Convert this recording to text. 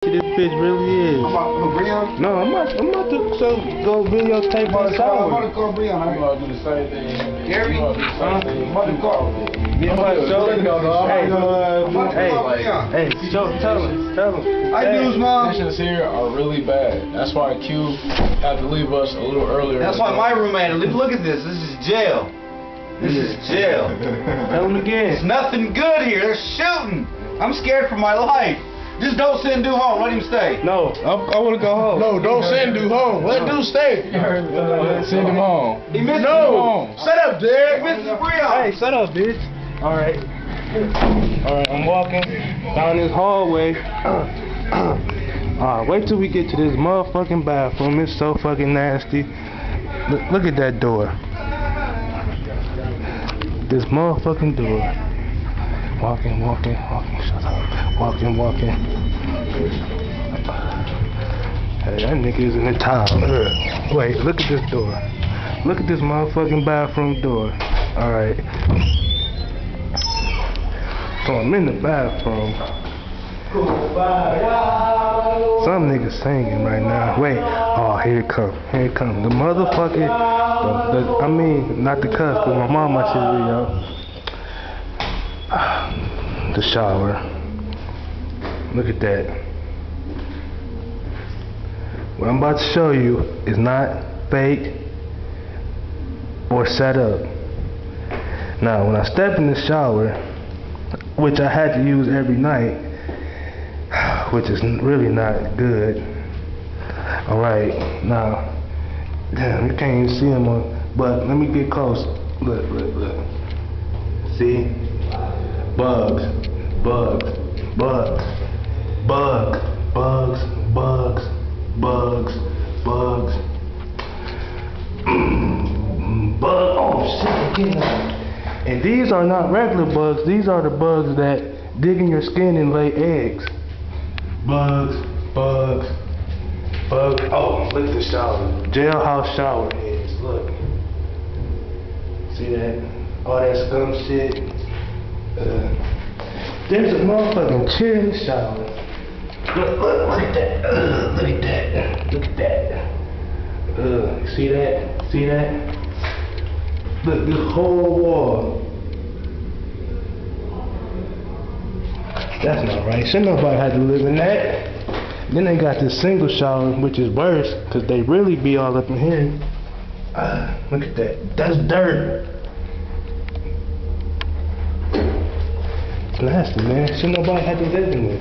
This bitch really is. I'm about to bring him. No, I'm about to go videotape the shower. I'm about to call Breon. I'm about to do the same thing. Gary? I'm about to call. Yeah, hey, tell him. Hi, dudes, mom. Conditions here are really bad. That's why Q had to leave us a little earlier. That's why my roommate. Look at this. This is jail. This is jail. Tell him again. It's nothing good here. They're shooting. I'm scared for my life. Just don't send Dude home. Let him stay. No, I want to go home. No, don't send Dude home. Let Dude stay. Send him home. He missed No. Shut up, Derek. He misses Breon. Hey, shut up, bitch. All right, I'm walking down this hallway. Wait till we get to this motherfucking bathroom. It's so fucking nasty. Look at that door. This motherfucking door. Walking. Shut up. Walking. Hey, that nigga is in the town. Wait, look at this door. Look at this motherfucking bathroom door. Alright. So I'm in the bathroom. Some nigga singing right now. Wait. Oh, here it comes. The motherfucker. I mean, not the cuss, cause my mama should be out. The shower. Look at that. What I'm about to show you is not fake or set up. Now, when I step in the shower, which I had to use every night, which is really not good. Alright, now, damn, you can't even see them but let me get close. Look. See? Bugs. Oh shit, and these are not regular bugs, these are the bugs that dig in your skin and lay eggs. Bugs. Oh, look at the shower. Jailhouse shower heads, look. See that? All that scum shit. There's a motherfucking chair in the shower. Look at that. Look at that. See that? Look, this whole wall. That's not right. Shouldn't nobody have to live in that. Then they got this single shower, which is worse, because they really be all up in here. Look at that. That's dirt. It's nasty, man. Shouldn't nobody have to live in it.